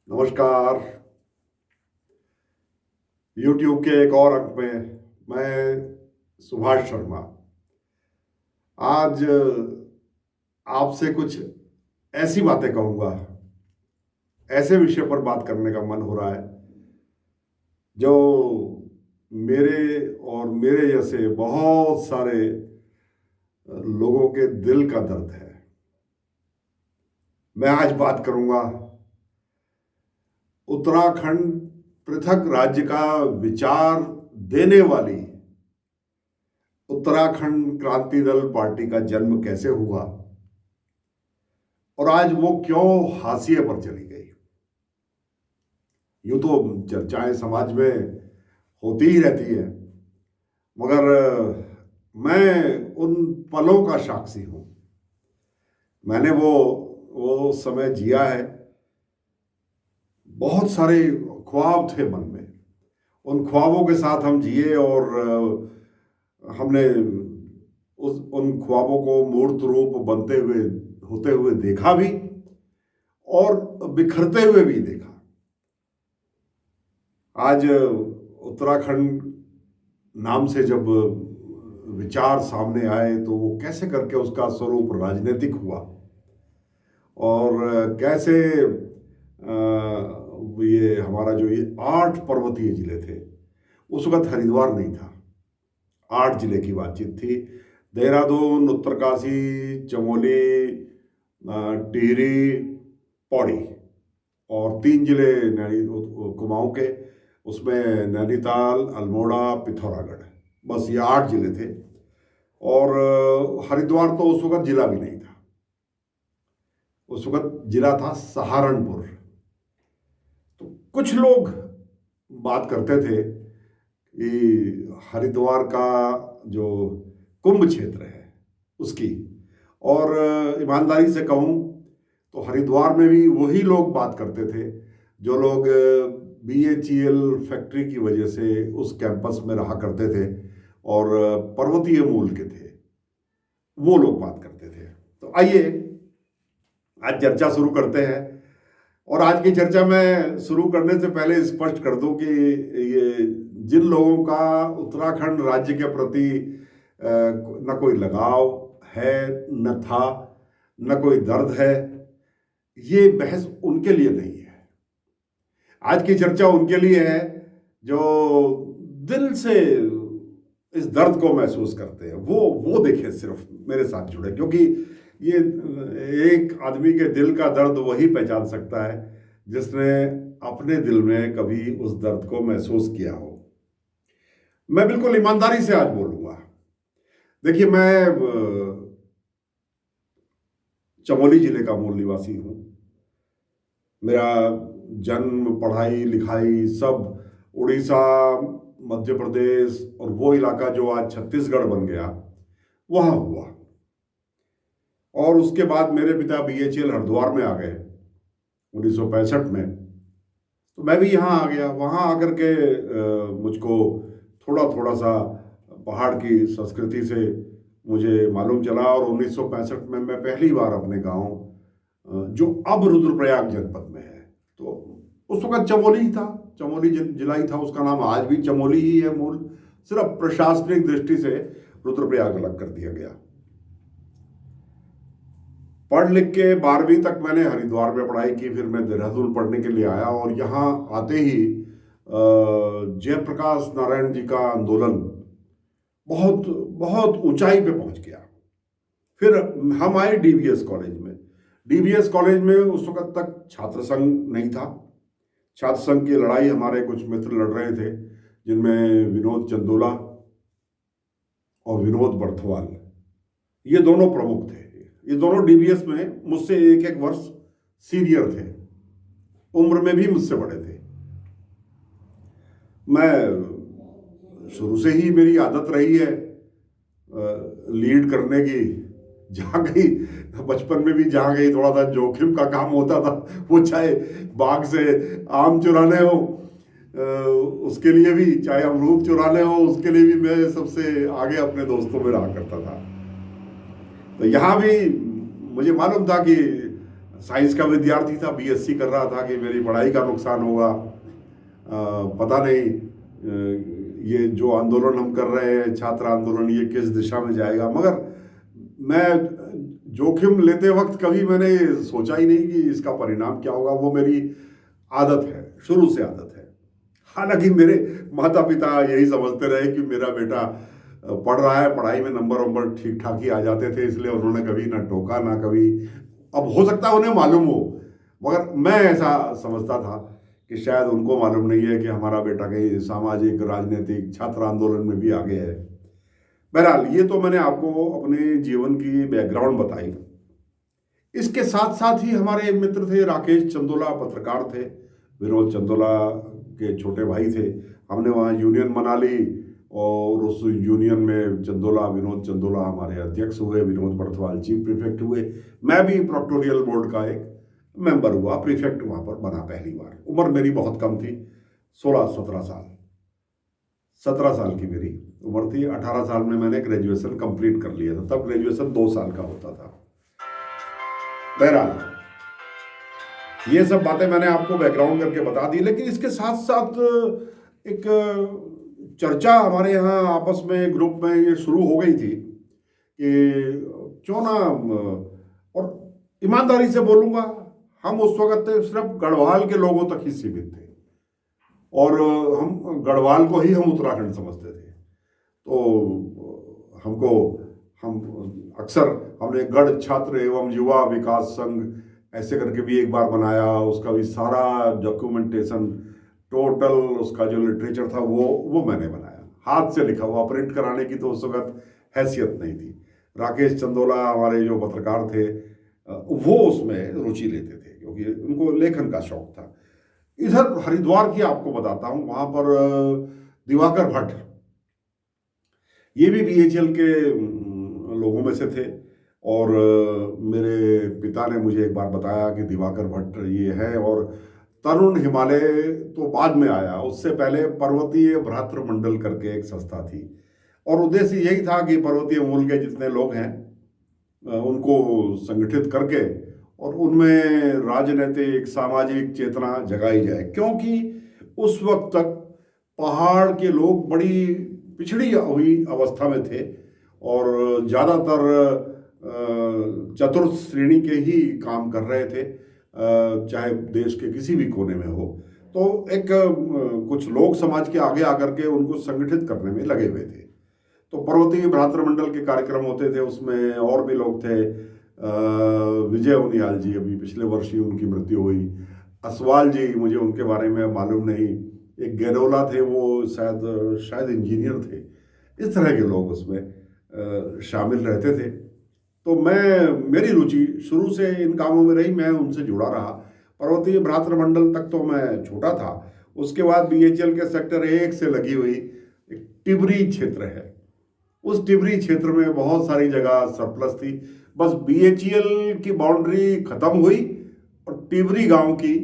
नमस्कार। YouTube के एक और अंक में मैं सुभाष शर्मा आज आपसे कुछ ऐसी बातें कहूँगा, ऐसे विषय पर बात करने का मन हो रहा है जो मेरे और मेरे जैसे बहुत सारे लोगों के दिल का दर्द है। मैं आज बात करूँगा उत्तराखंड पृथक राज्य का विचार देने वाली उत्तराखंड क्रांति दल पार्टी का जन्म कैसे हुआ और आज वो क्यों हाशिए पर चली गई। यूं तो चर्चाएं समाज में होती ही रहती है, मगर मैं उन पलों का साक्षी हूं। मैंने वो समय जिया है। बहुत सारे ख्वाब थे मन में, उन ख्वाबों के साथ हम जिए और हमने उन ख्वाबों को मूर्त रूप बनते हुए होते हुए देखा भी और बिखरते हुए भी देखा। आज उत्तराखंड नाम से जब विचार सामने आए तो वो कैसे करके उसका स्वरूप राजनीतिक हुआ और कैसे ये हमारा जो ये 8 पर्वतीय जिले थे, उस वक्त हरिद्वार नहीं था, 8 जिले की बातचीत थी। देहरादून, उत्तरकाशी, चमोली, टिहरी, पौड़ी और 3 जिले कुमाऊं के, उसमें नैनीताल, अल्मोड़ा, पिथौरागढ़, बस ये 8 जिले थे। और हरिद्वार तो उस वक्त जिला भी नहीं था, उस वक्त जिला था सहारनपुर। तो कुछ लोग बात करते थे कि हरिद्वार का जो कुंभ क्षेत्र है उसकी, और ईमानदारी से कहूँ तो हरिद्वार में भी वही लोग बात करते थे जो लोग BHEL फैक्ट्री की वजह से उस कैंपस में रहा करते थे और पर्वतीय मूल के थे, वो लोग बात करते थे। तो आइए आज चर्चा शुरू करते हैं। और आज की चर्चा में शुरू करने से पहले स्पष्ट कर दूं कि ये जिन लोगों का उत्तराखंड राज्य के प्रति न कोई लगाव है, न था, न कोई दर्द है, ये बहस उनके लिए नहीं है। आज की चर्चा उनके लिए है जो दिल से इस दर्द को महसूस करते हैं। वो देखें, सिर्फ मेरे साथ जुड़े, क्योंकि ये एक आदमी के दिल का दर्द वही पहचान सकता है जिसने अपने दिल में कभी उस दर्द को महसूस किया हो। मैं बिल्कुल ईमानदारी से आज बोलूंगा। देखिए, मैं चमोली जिले का मूल निवासी हूं। मेरा जन्म, पढ़ाई लिखाई सब उड़ीसा, मध्य प्रदेश और वो इलाका जो आज छत्तीसगढ़ बन गया, वहां हुआ। और उसके बाद मेरे पिता BHEL हरिद्वार में आ गए 1965 में, तो मैं भी यहाँ आ गया। वहाँ आकर के मुझको थोड़ा थोड़ा सा पहाड़ की संस्कृति से मुझे मालूम चला और 1965 में मैं पहली बार अपने गांव, जो अब रुद्रप्रयाग जनपद में है, तो उस वक्त चमोली ही था, चमोली जिला ही था, उसका नाम आज भी चमोली ही है मूल, सिर्फ प्रशासनिक दृष्टि से रुद्रप्रयाग अलग कर दिया गया। पढ़ लिख के 12वीं तक मैंने हरिद्वार में पढ़ाई की, फिर मैं देहरादून पढ़ने के लिए आया और यहाँ आते ही जयप्रकाश नारायण जी का आंदोलन बहुत बहुत ऊंचाई पे पहुंच गया। फिर हम आए DBS कॉलेज में। DBS कॉलेज में उस वक्त तक छात्र संघ नहीं था। छात्र संघ की लड़ाई हमारे कुछ मित्र लड़ रहे थे, जिनमें विनोद चंदोला और विनोद बर्थवाल, ये दोनों प्रमुख थे। ये दोनों DBS में मुझसे 1-1 वर्ष सीनियर थे, उम्र में भी मुझसे बड़े थे। मैं शुरू से ही मेरी आदत रही है लीड करने की। जहाँ गई, बचपन में भी जहाँ गई, थोड़ा सा जोखिम का काम होता था, वो चाहे बाग से आम चुराने हो उसके लिए भी, चाहे अमरूद चुराने हो उसके लिए भी मैं सबसे आगे अपने दोस्तों में रहा करता था। तो यहाँ भी मुझे मालूम था कि साइंस का विद्यार्थी था, बीएससी कर रहा था कि मेरी पढ़ाई का नुकसान होगा, पता नहीं ये जो आंदोलन हम कर रहे हैं, छात्र आंदोलन, ये किस दिशा में जाएगा। मगर मैं जोखिम लेते वक्त कभी मैंने सोचा ही नहीं कि इसका परिणाम क्या होगा। वो मेरी आदत है, शुरू से आदत है। हालांकि मेरे माता पिता यही समझते रहे कि मेरा बेटा पढ़ रहा है, पढ़ाई में नंबर ठीक ठाक ही आ जाते थे, इसलिए उन्होंने कभी ना टोका ना कभी। अब हो सकता है उन्हें मालूम हो, मगर मैं ऐसा समझता था कि शायद उनको मालूम नहीं है कि हमारा बेटा कहीं सामाजिक राजनीतिक छात्र आंदोलन में भी आगे है। बहरहाल, ये तो मैंने आपको अपने जीवन की बैकग्राउंड बताई। इसके साथ साथ ही हमारे मित्र थे, राकेश चंदोला पत्रकार थे, विनोद चंदोला के छोटे भाई थे। हमने वहाँ यूनियन मना ली और उस यूनियन में विनोद चंदोला हमारे अध्यक्ष हुए, विनोद बर्थवाल चीफ प्रीफेक्ट हुए। मैं भी प्रोक्टोरियल बोर्ड का एक मेंबर हुआ, प्रीफेक्ट वहाँ पर बना पहली बार। उम्र मेरी बहुत कम थी, 16-17 साल, 17 साल की मेरी उम्र थी। 18 साल में मैंने ग्रेजुएशन कंप्लीट कर लिया था। तब ग्रेजुएशन 2 साल का होता था। बहरहाल, ये सब बातें मैंने आपको बैकग्राउंड करके बता दी। लेकिन इसके साथ साथ एक चर्चा हमारे यहाँ आपस में ग्रुप में ये शुरू हो गई थी कि क्यों ना, और ईमानदारी से बोलूँगा, हम उस वक्त सिर्फ गढ़वाल के लोगों तक ही सीमित थे और हम गढ़वाल को ही हम उत्तराखंड समझते थे। तो हम अक्सर हमने गढ़ छात्र एवं युवा विकास संघ ऐसे करके भी एक बार बनाया। उसका भी सारा डॉक्यूमेंटेशन, टोटल उसका जो लिटरेचर था वो मैंने बनाया, हाथ से लिखा हुआ। प्रिंट कराने की तो उस वक्त हैसियत नहीं थी। राकेश चंदोला हमारे जो पत्रकार थे वो उसमें रुचि लेते थे क्योंकि उनको लेखन का शौक था। इधर हरिद्वार की आपको बताता हूँ, वहाँ पर दिवाकर भट्ट, ये भी बीएचएल के लोगों में से थे। और मेरे पिता ने मुझे एक बार बताया कि दिवाकर भट्ट ये है। और तरुण हिमालय तो बाद में आया, उससे पहले पर्वतीय भ्रातृ मंडल करके एक संस्था थी और उद्देश्य यही था कि पर्वतीय मूल के जितने लोग हैं उनको संगठित करके और उनमें राजनीतिक सामाजिक चेतना जगाई जाए। क्योंकि उस वक्त तक पहाड़ के लोग बड़ी पिछड़ी हुई अवस्था में थे और ज़्यादातर चतुर्थ श्रेणी के ही काम कर रहे थे, चाहे देश के किसी भी कोने में हो। तो एक कुछ लोग समाज के आगे आकर के उनको संगठित करने में लगे हुए थे। तो पर्वतीय भ्रातृमंडल के कार्यक्रम होते थे, उसमें और भी लोग थे। विजय उनियाल जी, अभी पिछले वर्ष ही उनकी मृत्यु हुई। असवाल जी, मुझे उनके बारे में मालूम नहीं। एक गैरोला थे, वो शायद इंजीनियर थे। इस तरह के लोग उसमें शामिल रहते थे। तो मेरी रुचि शुरू से इन कामों में रही, मैं उनसे जुड़ा रहा। पर्वतीय भ्रातृमंडल तक तो मैं छोटा था। उसके बाद बीएचएल के सेक्टर 1 से लगी हुई एक टिबरी क्षेत्र है, उस टिबरी क्षेत्र में बहुत सारी जगह सरप्लस थी। बस बीएचएल की बाउंड्री खत्म हुई और टिबरी गांव की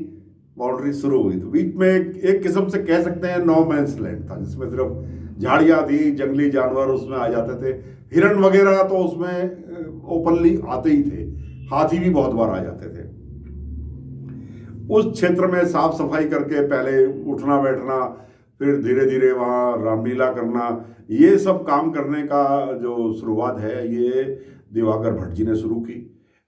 बाउंड्री शुरू हुई। तो बीच में एक किस्म से कह सकते हैं नो मैंस लैंड था, जिसमें सिर्फ झाड़ियाँ थी, जंगली जानवर उसमें आ जाते थे। हिरण वगैरह तो उसमें ओपनली आते ही थे, हाथी भी बहुत बार आ जाते थे। उस क्षेत्र में साफ सफाई करके पहले उठना बैठना, फिर धीरे धीरे वहाँ रामलीला करना, ये सब काम करने का जो शुरुआत है ये दिवाकर भट्ट जी ने शुरू की।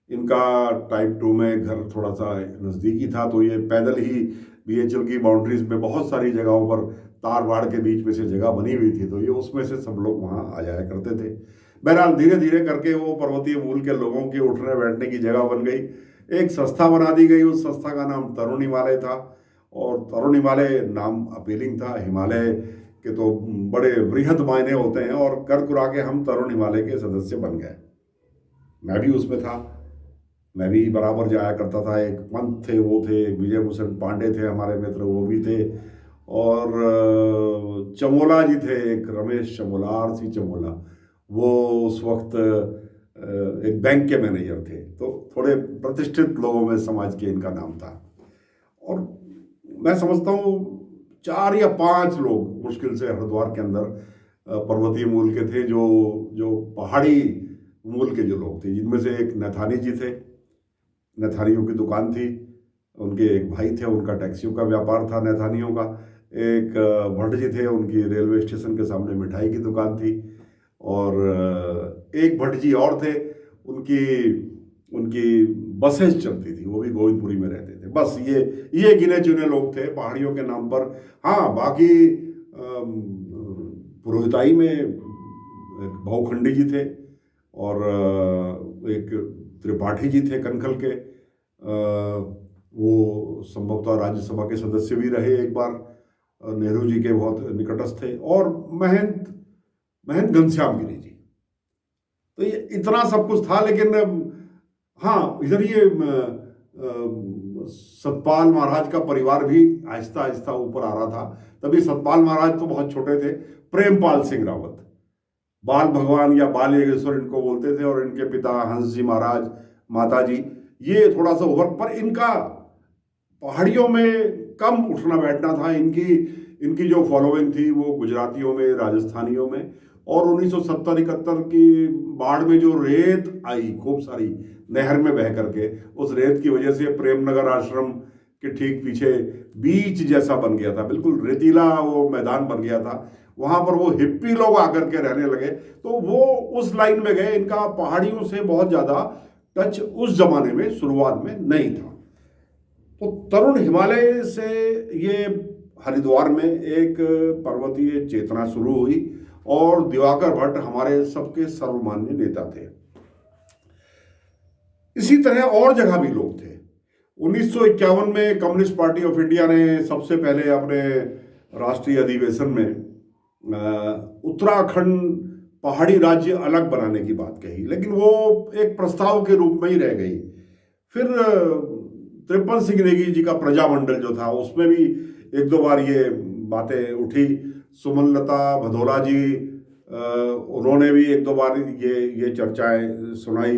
इनका टाइप 2 में घर थोड़ा सा नज़दीकी था, तो ये पैदल ही बीएचएल की बाउंड्रीज में बहुत सारी जगहों पर तार वाड़ के बीच में से जगह बनी हुई थी, तो ये उसमें से सब लोग वहाँ आ जाया करते थे। बहरहाल धीरे धीरे करके वो पर्वतीय मूल के लोगों के उठने बैठने की जगह बन गई। एक संस्था बना दी गई, उस संस्था का नाम तरुण हिमालय था। और तरुण हिमालय नाम अपीलिंग था, हिमालय के तो बड़े वृहद मायने होते हैं, और कर कुरा के हम तरुण हिमालय के सदस्य बन गए। मैं भी उसमें था, मैं भी बराबर जाया करता था। एक पंत थे, वो थे, एक विजय भूषण पांडे थे हमारे मित्र, वो भी थे। और चमोला जी थे, एक रमेश चमोला, आरसी चमोला, वो उस वक्त एक बैंक के मैनेजर थे। तो थोड़े प्रतिष्ठित लोगों में समाज के इनका नाम था। और मैं समझता हूँ 4 या 5 लोग मुश्किल से हरिद्वार के अंदर पर्वतीय मूल के थे, जो पहाड़ी मूल के जो लोग थे, जिनमें से एक नैथानी जी थे, नैथानियों की दुकान थी, उनके एक भाई थे, उनका टैक्सियों का व्यापार था नैथानियों का। एक भट्ट जी थे, उनकी रेलवे स्टेशन के सामने मिठाई की दुकान थी। और एक भट्ट जी और थे, उनकी उनकी बसें चलती थी, वो भी गोविंदपुरी में रहते थे। बस ये गिने चुने लोग थे पहाड़ियों के नाम पर। हाँ, बाकी पुरोहिताई में एक भाऊखंडी जी थे, और एक त्रिपाठी जी थे कनखल के। वो संभवतः राज्यसभा के सदस्य भी रहे एक बार, नेहरू जी के बहुत निकटस्थ थे। और महंत महंत घनश्याम गिरी जी। तो ये इतना सब कुछ था। लेकिन हाँ, इधर ये सतपाल महाराज का परिवार भी आहिस्ता आहिस्ता ऊपर आ रहा था। तभी सतपाल महाराज तो बहुत छोटे थे। प्रेमपाल सिंह रावत, बाल भगवान या बाल योगेश्वर इनको बोलते थे, और इनके पिता हंस जी महाराज, माता जी, ये थोड़ा सा ओवर, पर इनका पहाड़ियों में कम उठना बैठना था। इनकी जो फॉलोइंग थी वो गुजरातियों में, राजस्थानियों में। और 1970-71 की बाढ़ में जो रेत आई खूब सारी नहर में बह करके, उस रेत की वजह से प्रेमनगर आश्रम के ठीक पीछे बीच जैसा बन गया था, बिल्कुल रेतीला वो मैदान बन गया था। वहां पर वो हिप्पी लोग आकर के रहने लगे, तो वो उस लाइन में गए। इनका पहाड़ियों से बहुत ज्यादा टच उस जमाने में शुरुआत में नहीं था। तो तरुण हिमालय से ये हरिद्वार में एक पर्वतीय चेतना शुरू हुई, और दिवाकर भट्ट हमारे सबके सर्वमान्य नेता थे। इसी तरह और जगह भी लोग थे। 1951 में कम्युनिस्ट पार्टी ऑफ इंडिया ने सबसे पहले अपने राष्ट्रीय अधिवेशन में उत्तराखंड पहाड़ी राज्य अलग बनाने की बात कही, लेकिन वो एक प्रस्ताव के रूप में ही रह गई। फिर त्रिपन सिंह नेगी जी का प्रजामंडल जो था, उसमें भी एक दो बार ये बातें उठी। सुमनलता भदौला जी, उन्होंने भी एक दो बार ये चर्चाएं सुनाई,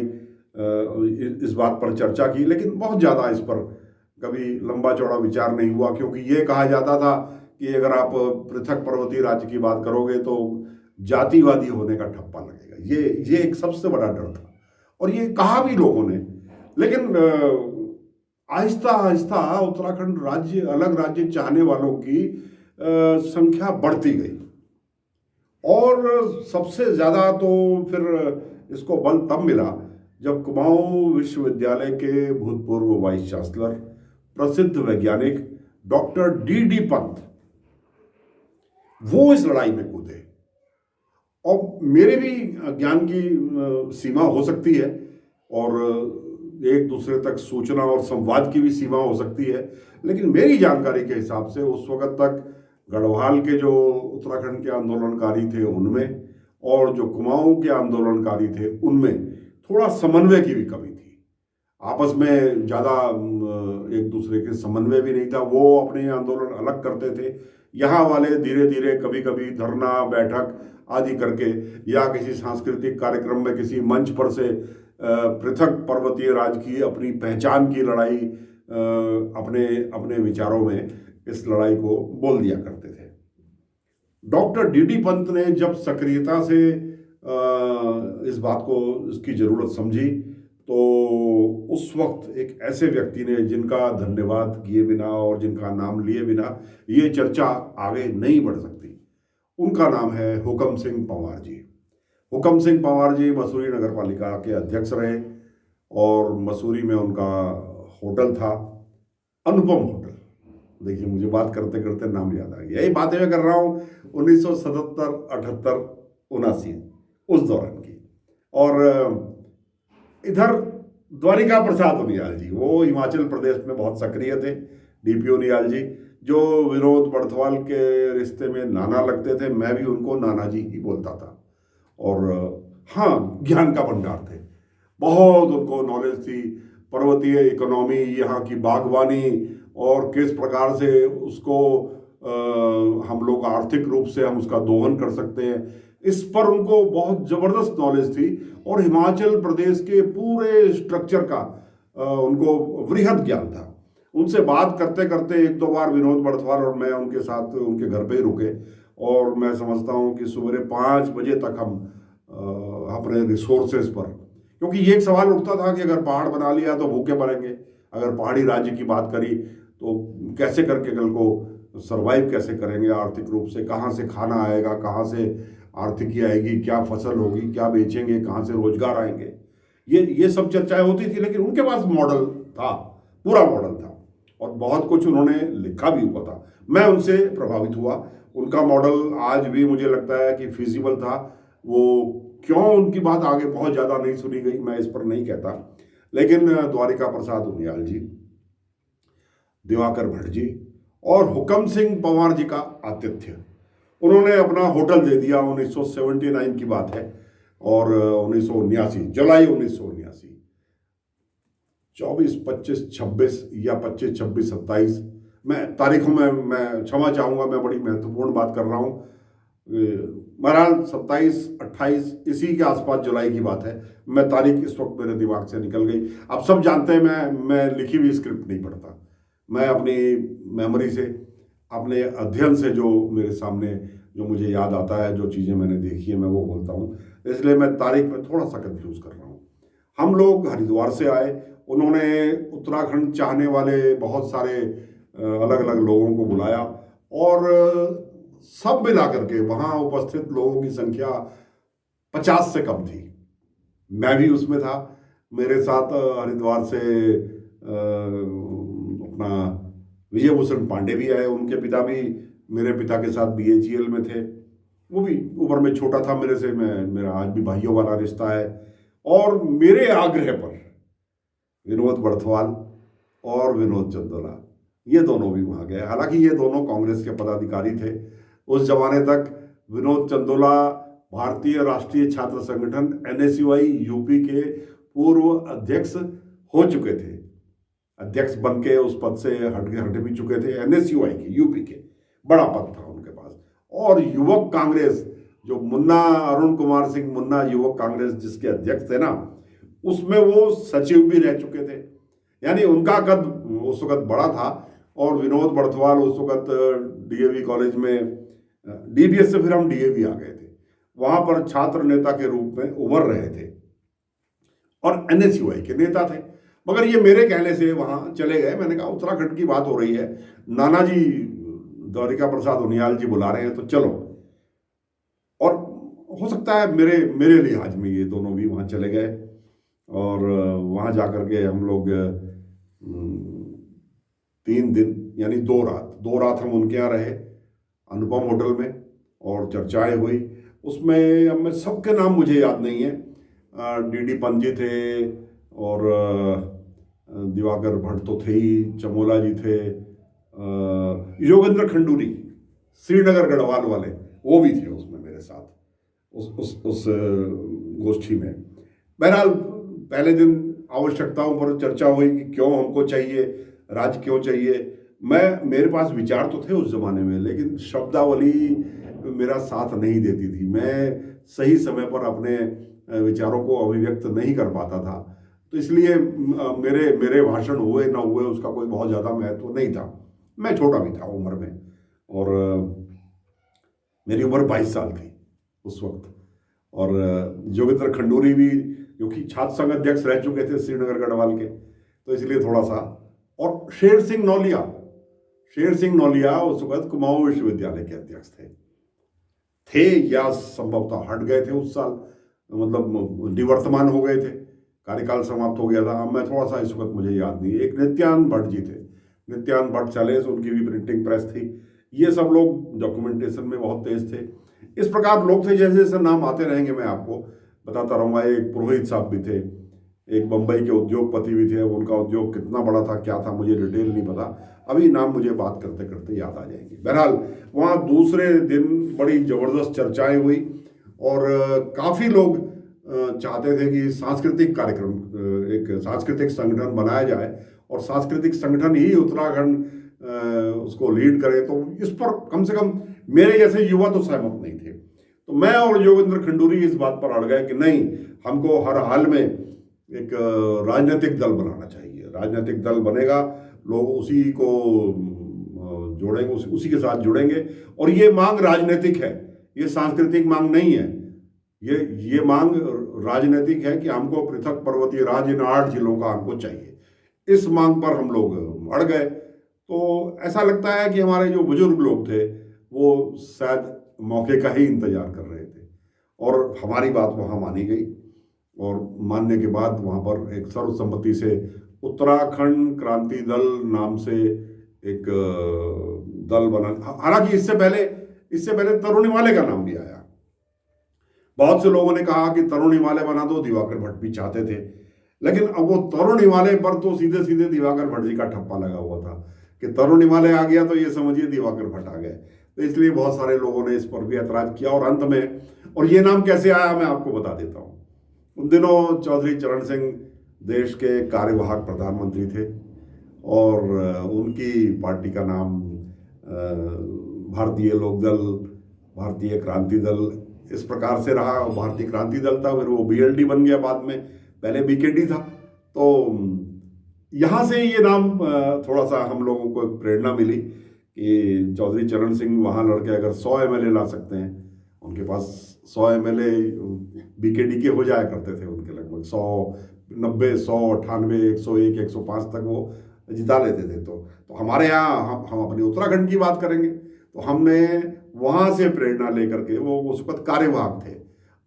इस बात पर चर्चा की, लेकिन बहुत ज़्यादा इस पर कभी लंबा चौड़ा विचार नहीं हुआ, क्योंकि ये कहा जाता था कि अगर आप पृथक पर्वतीय राज्य की बात करोगे तो जातिवादी होने का ठप्पा लगेगा। ये एक सबसे बड़ा डर था, और ये कहा भी लोगों ने। लेकिन आहिस्ता आहिस्ता उत्तराखंड राज्य, अलग राज्य चाहने वालों की संख्या बढ़ती गई। और सबसे ज़्यादा तो फिर इसको बल तब मिला जब कुमाऊं विश्वविद्यालय के भूतपूर्व वाइस चांसलर, प्रसिद्ध वैज्ञानिक डॉक्टर डी पंत, वो इस लड़ाई में कूदे। और मेरे भी ज्ञान की सीमा हो सकती है, और एक दूसरे तक सूचना और संवाद की भी सीमा हो सकती है, लेकिन मेरी जानकारी के हिसाब से उस वक्त तक गढ़वाल के जो उत्तराखंड के आंदोलनकारी थे उनमें, और जो कुमाऊं के आंदोलनकारी थे उनमें थोड़ा समन्वय की भी कमी थी। आपस में ज़्यादा एक दूसरे के समन्वय भी नहीं था। वो अपने आंदोलन अलग करते थे, यहाँ वाले धीरे धीरे कभी कभी धरना, बैठक आदि करके, या किसी सांस्कृतिक कार्यक्रम में किसी मंच पर से पृथक पर्वतीय राज्य की अपनी पहचान की लड़ाई, अपने अपने विचारों में इस लड़ाई को बोल दिया करते थे। डॉक्टर डी पंत ने जब सक्रियता से इस बात को, इसकी ज़रूरत समझी, तो उस वक्त एक ऐसे व्यक्ति ने जिनका धन्यवाद किए बिना और जिनका नाम लिए बिना ये चर्चा आगे नहीं बढ़ सकती, उनका नाम है हुकम सिंह पंवार जी। हुकम सिंह पंवार जी मसूरी नगर पालिका के अध्यक्ष रहे, और मसूरी में उनका होटल था, अनुपम होटल। देखिए, मुझे बात करते करते नाम याद आ गया। यही बातें मैं कर रहा हूँ 1977, 78, 79 उस दौरान की। और इधर द्वारिका प्रसाद उनियाल जी, वो हिमाचल प्रदेश में बहुत सक्रिय थे। डीपी उनियाल जी, जो विनोद बड़थवाल के रिश्ते में नाना लगते थे, मैं भी उनको नाना जी ही बोलता था। और हाँ, ज्ञान का भंडार थे, बहुत उनको नॉलेज थी। पर्वतीय इकोनॉमी, यहाँ की बागवानी, और किस प्रकार से उसको हम लोग आर्थिक रूप से हम उसका दोहन कर सकते हैं, इस पर उनको बहुत ज़बरदस्त नॉलेज थी। और हिमाचल प्रदेश के पूरे स्ट्रक्चर का उनको वृहद ज्ञान था। उनसे बात करते करते एक दो बार विनोद बड़थवाल और मैं उनके साथ उनके घर पे ही रुके, और मैं समझता हूँ कि सुबह 5 बजे तक हम अपने रिसोर्सेज पर, क्योंकि ये एक सवाल उठता था कि अगर पहाड़ बना लिया तो भूखे मरेंगे, अगर पहाड़ी राज्य की बात करी तो कैसे करके कल को सरवाइव कैसे करेंगे आर्थिक रूप से, कहाँ से खाना आएगा, कहाँ से आर्थिकी आएगी, क्या फसल होगी, क्या बेचेंगे, कहाँ से रोजगार आएंगे, ये सब चर्चाएं होती थी। लेकिन उनके पास मॉडल था, पूरा मॉडल था, और बहुत कुछ उन्होंने लिखा भी हुआ था। मैं उनसे प्रभावित हुआ। उनका मॉडल आज भी मुझे लगता है कि फिजिबल था। वो क्यों उनकी बात आगे बहुत ज़्यादा नहीं सुनी गई मैं इस पर नहीं कहता, लेकिन द्वारिका प्रसाद उनियाल जी, दिवाकर भट्ट जी और हुकम सिंह पंवार जी का आतिथ्य, उन्होंने अपना होटल दे दिया। 1979 की बात है, और 1979 जुलाई 1979, 24, 25, 26 या 25, 26, 27, मैं तारीखों में मैं क्षमा चाहूँगा, मैं बड़ी महत्वपूर्ण बात कर रहा हूँ। बहरहाल 27, 28 इसी के आसपास जुलाई की बात है। मैं तारीख इस वक्त मेरे दिमाग से निकल गई। आप सब जानते हैं मैं लिखी हुई स्क्रिप्ट नहीं पढ़ता, मैं अपनी मेमोरी से, अपने अध्ययन से जो मेरे सामने जो मुझे याद आता है, जो चीज़ें मैंने देखी है, मैं वो बोलता हूँ। इसलिए मैं तारीख में थोड़ा सा कंफ्यूज कर रहा हूँ। हम लोग हरिद्वार से आए, उन्होंने उत्तराखंड चाहने वाले बहुत सारे अलग अलग लोगों को बुलाया, और सब मिला करके वहाँ उपस्थित लोगों की संख्या 50 से कम थी। मैं भी उसमें था। मेरे साथ हरिद्वार से अपना विजय भूषण पांडे भी आए, उनके पिता भी मेरे पिता के साथ BHEL में थे। वो भी उम्र में छोटा था मेरे से, मेरा आज भी भाइयों वाला रिश्ता है। और मेरे आग्रह पर विनोद बड़थवाल और विनोद चंदोला, ये दोनों भी वहाँ गए। हालांकि ये दोनों कांग्रेस के पदाधिकारी थे उस जमाने तक। विनोद चंदोला भारतीय राष्ट्रीय छात्र संगठन NSUI यूपी के पूर्व अध्यक्ष हो चुके थे, अध्यक्ष बन के उस पद से हट भी चुके थे। NSUI के यूपी के बड़ा पद था उनके पास। और युवक कांग्रेस, जो मुन्ना अरुण कुमार सिंह मुन्ना युवक कांग्रेस जिसके अध्यक्ष थे ना, उसमें वो सचिव भी रह चुके थे। यानी उनका कद उस वक्त बड़ा था। और विनोद बड़थवाल उस वक्त DAV कॉलेज में, DBS से फिर हम DAV आ गए थे, वहाँ पर छात्र नेता के रूप में उभर रहे थे और NSUI के नेता थे। मगर ये मेरे कहने से वहाँ चले गए। मैंने कहा उत्तराखंड की बात हो रही है, नानाजी द्वारिका प्रसाद उनियाल जी बुला रहे हैं तो चलो। और हो सकता है मेरे लिहाज में ये दोनों भी वहाँ चले गए, और वहाँ जाकर के हम लोग 3 दिन यानी 2 रात हम उनके यहाँ रहे अनुपम होटल में, और चर्चाएं हुई। उसमें अब मैं सबके नाम मुझे याद नहीं है। DD पंत जी थे, और दिवाकर भट्ट तो थे ही, चमोला जी थे, योगेंद्र खंडूरी श्रीनगर गढ़वाल वाले वो भी थे उसमें मेरे साथ उस गोष्ठी में। बहरहाल पहले दिन आवश्यकताओं पर चर्चा हुई कि क्यों हमको चाहिए, राज्य क्यों चाहिए। मेरे पास विचार तो थे उस जमाने में, लेकिन शब्दावली मेरा साथ नहीं देती थी। मैं सही समय पर अपने विचारों को अभिव्यक्त नहीं कर पाता था, तो इसलिए मेरे भाषण हुए ना हुए उसका कोई बहुत ज़्यादा महत्व नहीं था। मैं छोटा भी था उम्र में, और मेरी उम्र 22 साल थी उस वक्त। और योगेंद्र खंडूरी भी, क्योंकि छात्र संघ अध्यक्ष रह चुके थे श्रीनगर गढ़वाल के, तो इसलिए थोड़ा सा। और शेर सिंह नौलिया उस वक्त कुमाऊं विश्वविद्यालय के अध्यक्ष थे या संभवतः हट गए थे उस साल, मतलब निवर्तमान हो गए थे, कार्यकाल समाप्त हो गया था। मैं थोड़ा सा इस वक्त मुझे याद नहीं। एक नित्यानंद भट्ट जी थे, नित्यानंद भट्ट चैलेंज, उनकी भी प्रिंटिंग प्रेस थी। ये सब लोग डॉक्यूमेंटेशन में बहुत तेज थे। इस प्रकार लोग थे, जैसे जैसे नाम आते रहेंगे मैं आपको बताता रहूँगा। एक पुरोहित साहब भी थे, एक बम्बई के उद्योगपति भी थे। उनका उद्योग कितना बड़ा था क्या था मुझे डिटेल नहीं पता, अभी नाम मुझे बात करते करते याद आ जाएंगे। बहरहाल वहाँ दूसरे दिन बड़ी ज़बरदस्त चर्चाएं हुई, और काफ़ी लोग चाहते थे कि सांस्कृतिक कार्यक्रम, एक सांस्कृतिक संगठन बनाया जाए, और सांस्कृतिक संगठन ही उत्तराखंड उसको लीड करे। तो इस पर कम से कम मेरे जैसे युवा तो सहमत नहीं थे। तो मैं और योगेंद्र खंडूरी इस बात पर अड़ गए कि नहीं, हमको हर हाल में एक राजनीतिक दल बनाना चाहिए। राजनीतिक दल बनेगा, लोग उसी को जोड़ेंगे, उसी के साथ जुड़ेंगे। और ये मांग राजनीतिक है, ये सांस्कृतिक मांग नहीं है। ये मांग राजनीतिक है कि हमको पृथक पर्वतीय राज्य इन 8 जिलों का हमको चाहिए। इस मांग पर हम लोग अड़ गए। तो ऐसा लगता है कि हमारे जो बुजुर्ग लोग थे वो शायद मौके का ही इंतजार कर रहे थे और हमारी बात वहाँ मानी गई। और मानने के बाद वहाँ पर एक सर्वसम्मति से उत्तराखंड क्रांति दल नाम से एक दल बना। हालांकि इससे पहले तरुण हिमालय का नाम भी आया। बहुत से लोगों ने कहा कि तरुण हिमालय बना दो, दिवाकर भट्ट भी चाहते थे, लेकिन अब वो तरुण हिमालय पर तो सीधे सीधे दिवाकर भट्ट जी का ठप्पा लगा हुआ था कि तरुण हिमालय आ गया तो ये समझिए दिवाकर भट्ट आ गए। तो इसलिए बहुत सारे लोगों ने इस पर भी ऐतराज किया और अंत में, और ये नाम कैसे आया मैं आपको बता देता हूँ। उन दिनों चौधरी चरण सिंह देश के कार्यवाहक प्रधानमंत्री थे और उनकी पार्टी का नाम भारतीय लोकदल, भारतीय क्रांति दल इस प्रकार से रहा। भारतीय क्रांति दल था, फिर वो बीएलडी बन गया बाद में, पहले बीकेडी था। तो यहाँ से ये नाम थोड़ा सा हम लोगों को एक प्रेरणा मिली कि चौधरी चरण सिंह वहाँ लड़के अगर 100 एमएलए ला सकते हैं, उनके पास 100 एमएलए बीकेडी के हो जाया करते थे, उनके लगभग 190, 198, 101, 105 तक वो जिता लेते थे। तो हमारे यहाँ हम अपने उत्तराखंड की बात करेंगे तो हमने वहाँ से प्रेरणा लेकर के, वो उस वक्त कार्यवाहक थे।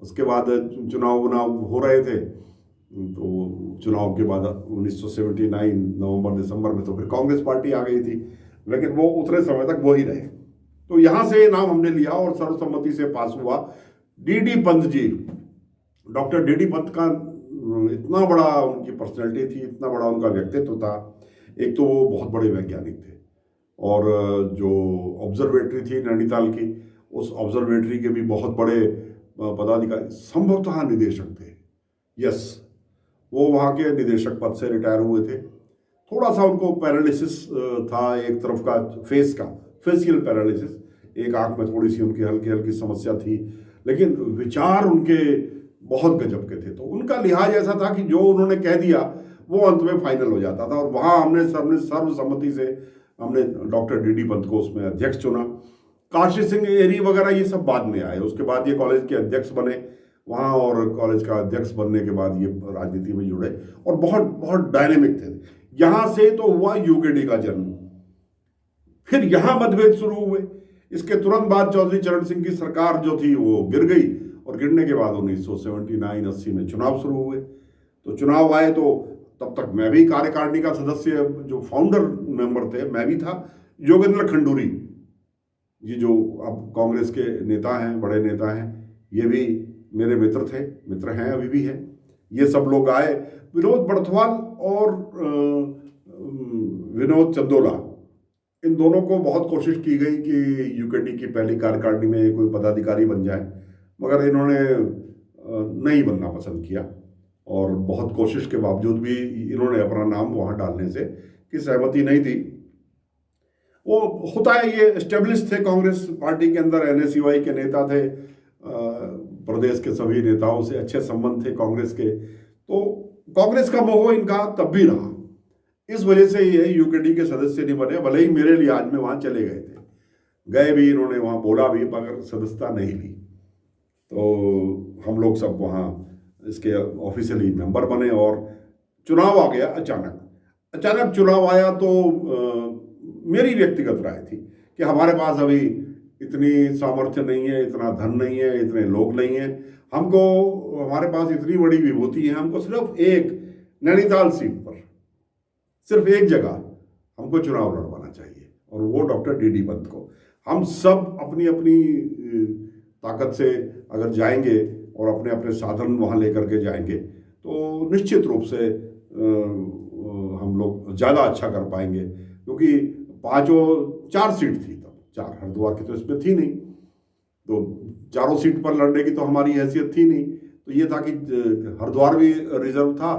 उसके बाद चुनाव हो रहे थे, तो चुनाव के बाद 1979 नवंबर दिसंबर में तो फिर कांग्रेस पार्टी आ गई थी, लेकिन वो उतने समय तक वो ही रहे। तो यहाँ से नाम हमने लिया और सर्वसम्मति से पास हुआ। DD Pant ji, doctor DD Pant का इतना बड़ा उनकी पर्सनैलिटी थी, इतना बड़ा उनका व्यक्तित्व था। एक तो वो बहुत बड़े वैज्ञानिक थे और जो ऑब्जर्वेटरी थी नैनीताल की, उस ऑब्जर्वेटरी के भी बहुत बड़े पदाधिकारी, संभवतः निदेशक थे। यस, वो वहाँ के निदेशक पद से रिटायर हुए थे। थोड़ा सा उनको पैरालिसिस था, एक तरफ का फेस का फेसियल पैरालिसिस, एक आंख में थोड़ी सी उनकी हल्की हल्की समस्या थी, लेकिन विचार उनके बहुत गजब के थे। तो उनका लिहाज ऐसा था कि जो उन्होंने कह दिया वो अंत में फाइनल हो जाता था। और वहाँ हमने सर्वसम्मति से हमने डॉक्टर डीडी पंत को उसमें अध्यक्ष चुना। काशी सिंह एरी वगैरह ये सब बाद में आए, उसके बाद ये कॉलेज के अध्यक्ष बने वहाँ, और कॉलेज का अध्यक्ष बनने के बाद ये राजनीति में जुड़े और बहुत बहुत डायनेमिक थे। यहाँ से तो हुआ यूकेडी का जन्म, फिर यहाँ मतभेद शुरू हुए। इसके तुरंत बाद चौधरी चरण सिंह की सरकार जो थी वो गिर गई और गिरने के बाद 1979-80 में चुनाव शुरू हुए। तो चुनाव आए तो तब तक मैं भी कार्यकारिणी का सदस्य, जो फाउंडर मेंबर थे मैं भी था। योगेंद्र खंडूरी ये जो अब कांग्रेस के नेता हैं, बड़े नेता हैं, ये भी मेरे मित्र थे, मित्र हैं, अभी भी हैं। ये सब लोग आए। विनोद बड़थवाल और विनोद चंदोला, इन दोनों को बहुत कोशिश की गई कि यूकेडी की पहली कार्यकारिणी में कोई पदाधिकारी बन जाए, मगर इन्होंने नहीं बनना पसंद किया और बहुत कोशिश के बावजूद भी इन्होंने अपना नाम वहाँ डालने से की सहमति नहीं दी। वो होता है, ये एस्टेब्लिश थे कांग्रेस पार्टी के अंदर, एनएसयूआई के नेता थे, प्रदेश के सभी नेताओं से अच्छे संबंध थे कांग्रेस के। तो कांग्रेस का मोह इनका तब भी रहा, इस वजह से ये यूकेडी के सदस्य नहीं बने। भले ही मेरे लिहाज में वहाँ चले गए थे, गए भी, इन्होंने वहाँ बोला भी, मगर सदस्यता नहीं ली। तो हम लोग सब वहाँ इसके ऑफिशियली मेंबर बने और चुनाव आ गया। अचानक चुनाव आया तो मेरी व्यक्तिगत राय थी कि हमारे पास अभी इतनी सामर्थ्य नहीं है, इतना धन नहीं है, इतने लोग नहीं हैं, हमको, हमारे पास इतनी बड़ी विभूति है, हमको सिर्फ एक नैनीताल सीट पर सिर्फ एक जगह हमको चुनाव लड़वाना चाहिए, और वो डॉक्टर डीडी पंत को। हम सब अपनी अपनी ताकत से अगर जाएंगे और अपने अपने साधन वहाँ लेकर के जाएंगे तो निश्चित रूप से हम लोग ज़्यादा अच्छा कर पाएंगे। क्योंकि 4 सीट थी तब, 4, हरिद्वार की तो इसमें थी नहीं, तो चारों सीट पर लड़ने की तो हमारी हैसियत थी नहीं। तो ये था कि हरिद्वार भी रिजर्व था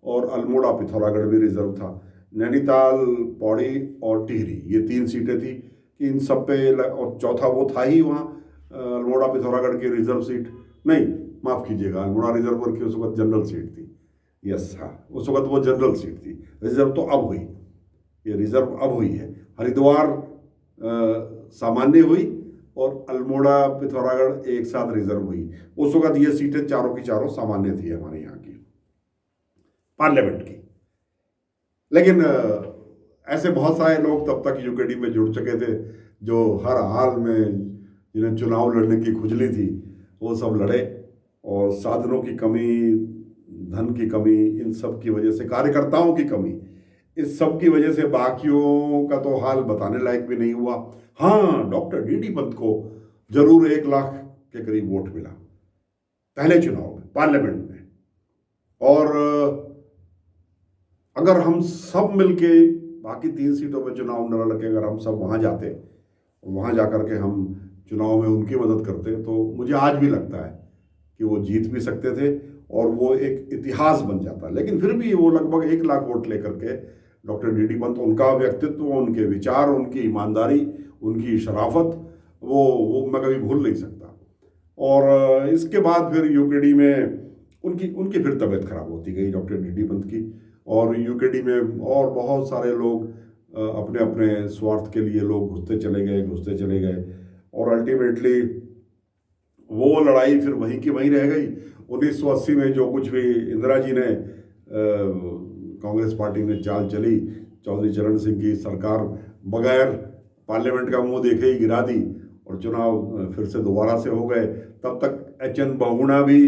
और अल्मोड़ा पिथौरागढ़ भी रिजर्व था, नैनीताल, पौड़ी और टिहरी, ये 3 सीटें थी कि इन सब पे, और चौथा वो था ही वहाँ अल्मोड़ा पिथौरागढ़ की रिजर्व सीट, नहीं माफ़ कीजिएगा, अल्मोड़ा रिजर्व की उस वक्त जनरल सीट थी। यस, हाँ, उस वक्त वो जनरल सीट थी, रिजर्व तो अब हुई, ये रिजर्व अब हुई है। हरिद्वार सामान्य हुई और अल्मोड़ा पिथौरागढ़ एक साथ रिजर्व हुई। उस वक्त ये सीटें चारों की चारों सामान्य थी हमारे यहाँ की पार्लियामेंट की। लेकिन ऐसे बहुत सारे लोग तब तक यूकेडी में जुड़ चुके थे जो हर हाल में जिन्हें चुनाव लड़ने की खुजली थी वो सब लड़े, और साधनों की कमी, धन की कमी, इन सब की वजह से, कार्यकर्ताओं की कमी, इस सब की वजह से बाकियों का तो हाल बताने लायक भी नहीं हुआ। हाँ, डॉक्टर डीडी पंत को जरूर 1 लाख के करीब वोट मिला पहले चुनाव में पार्लियामेंट में। और अगर हम सब मिलके बाकी 3 सीटों पे चुनाव न लड़ के अगर हम सब वहाँ जाते और वहाँ जा कर के हम चुनाव में उनकी मदद करते तो मुझे आज भी लगता है कि वो जीत भी सकते थे और वो एक इतिहास बन जाता। लेकिन फिर भी वो लगभग 1 लाख वोट लेकर के डॉक्टर डीडी पंत, उनका व्यक्तित्व, उनके विचार, उनकी ईमानदारी, उनकी शराफत, वो मैं कभी भूल नहीं सकता। और इसके बाद फिर यूकेडी में उनकी फिर तबीयत खराब होती गई डॉक्टर डीडी पंत की, और यूकेडी में और बहुत सारे लोग अपने अपने स्वार्थ के लिए लोग घुसते चले गए और अल्टीमेटली वो लड़ाई फिर वहीं की वहीं रह गई। 1980 में जो कुछ भी इंदिरा जी ने कांग्रेस पार्टी में चाल चली, चौधरी चरण सिंह की सरकार बगैर पार्लियामेंट का मुंह देखे ही गिरा दी और चुनाव फिर से दोबारा से हो गए। तब तक एच.एन. बहुगुणा भी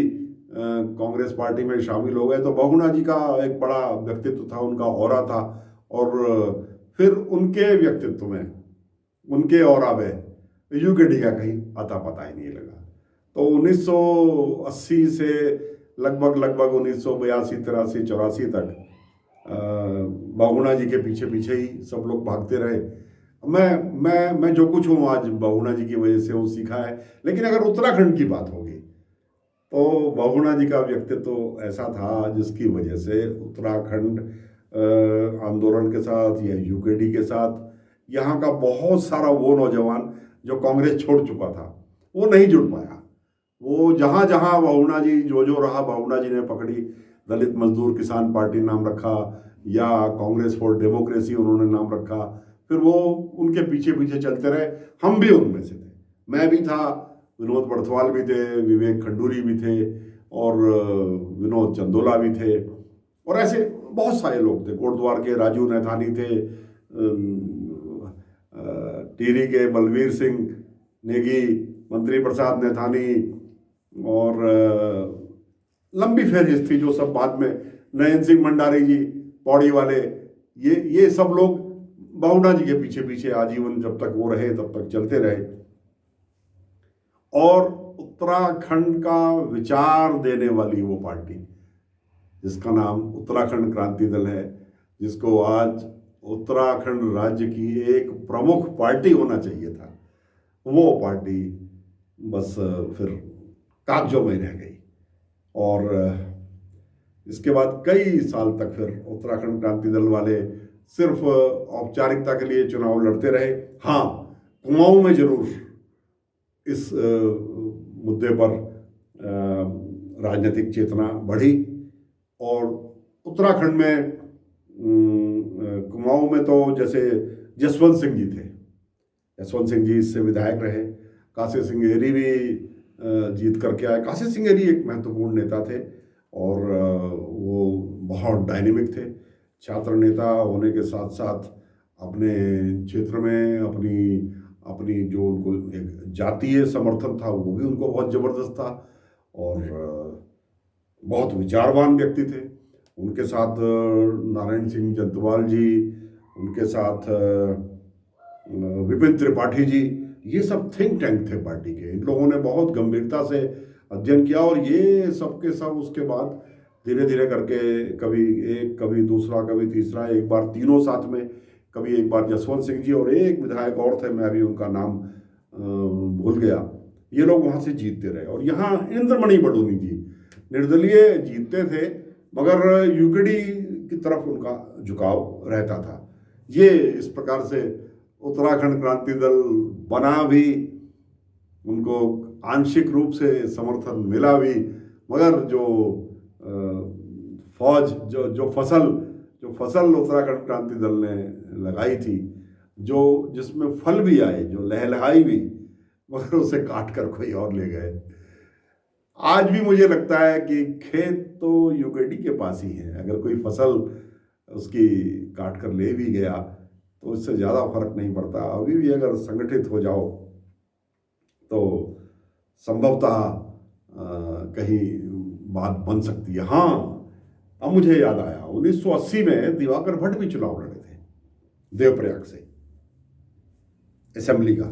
कांग्रेस पार्टी में शामिल हो गए। तो बहुगुणा जी का एक बड़ा व्यक्तित्व था, उनका ऑरा था, और फिर उनके व्यक्तित्व में, उनके ऑरा में यूकेडी का कहीं अता पता ही नहीं लगा। तो 1980 से लगभग 1982, 83, 84 तक बहुगुणा जी के पीछे पीछे ही सब लोग भागते रहे। मैं जो कुछ हूँ आज बहुगुणा जी की वजह से वो सीखा है। लेकिन अगर उत्तराखंड की बात होगी तो बहुगुणा जी का व्यक्तित्व ऐसा था जिसकी वजह से उत्तराखंड आंदोलन के साथ या यूकेडी के साथ यहाँ का बहुत सारा वो नौजवान जो कांग्रेस छोड़ चुका था वो नहीं जुड़ पाया। वो जहाँ जहाँ बहुगुणा जी जो रहा, बहुगुणा जी ने पकड़ी। दलित मजदूर किसान पार्टी नाम रखा या कांग्रेस फॉर डेमोक्रेसी उन्होंने नाम रखा, फिर वो उनके पीछे पीछे चलते रहे। हम भी उनमें से थे, मैं भी था, विनोद बड़थवाल भी थे, विवेक खंडूरी भी थे, और विनोद चंदोला भी थे, और ऐसे बहुत सारे लोग थे। कोटद्वार के राजू नैथानी थे, टिहरी के बलवीर सिंह नेगी, मंत्री प्रसाद नैथानी, और लंबी फहरिस्त थी जो सब बाद में, नयन सिंह मंडारी जी पौड़ी वाले, ये सब लोग बहुगुणा जी के पीछे पीछे आजीवन जब तक वो रहे तब तक चलते रहे। और उत्तराखंड का विचार देने वाली वो पार्टी जिसका नाम उत्तराखंड क्रांति दल है, जिसको आज उत्तराखंड राज्य की एक प्रमुख पार्टी होना चाहिए था, वो पार्टी बस फिर कागजों में रह गई। और इसके बाद कई साल तक फिर उत्तराखंड क्रांति दल वाले सिर्फ औपचारिकता के लिए चुनाव लड़ते रहे। हाँ, कुमाऊं में जरूर इस मुद्दे पर राजनीतिक चेतना बढ़ी, और उत्तराखंड में कुमाऊं में तो जैसे जसवंत सिंह जी थे, जसवंत सिंह जी इससे विधायक रहे। काशी सिंह एरी भी जीत करके आए। काशी सिंह एरी एक महत्वपूर्ण नेता थे और वो बहुत डायनेमिक थे। छात्र नेता होने के साथ साथ अपने क्षेत्र में अपनी जो उनको एक जातीय समर्थन था वो भी उनको बहुत ज़बरदस्त था, और बहुत विचारवान व्यक्ति थे। उनके साथ नारायण सिंह जंतवाल जी, उनके साथ विपिन त्रिपाठी जी, ये सब थिंक टैंक थे पार्टी के। इन लोगों ने बहुत गंभीरता से अध्ययन किया, और ये सब के सब उसके बाद धीरे धीरे करके कभी एक, कभी दूसरा, कभी तीसरा, एक बार तीनों साथ में, कभी एक बार जसवंत सिंह जी और एक विधायक और थे, मैं अभी उनका नाम भूल गया, ये लोग वहाँ से जीतते रहे। और यहाँ इंद्रमणि बडोनी जी निर्दलीय जीतते थे, मगर यूकेडी की तरफ उनका झुकाव रहता था। ये इस प्रकार से उत्तराखंड क्रांति दल बना भी, उनको आंशिक रूप से समर्थन मिला भी, मगर जो फौज जो फसल उत्तराखंड क्रांति दल ने लगाई थी, जो जिसमें फल भी आए, जो लहलहाई भी, मगर उसे काट कर कोई और ले गए। आज भी मुझे लगता है कि खेत तो यूकेडी के पास ही है, अगर कोई फसल उसकी काट कर ले भी गया तो इससे ज़्यादा फर्क नहीं पड़ता। अभी भी अगर संगठित हो जाओ तो संभवतः कहीं बात बन सकती है। हाँ, अब मुझे याद आया, 1980 में दिवाकर भट्ट भी चुनाव लड़े थे देवप्रयाग से असेंबली का,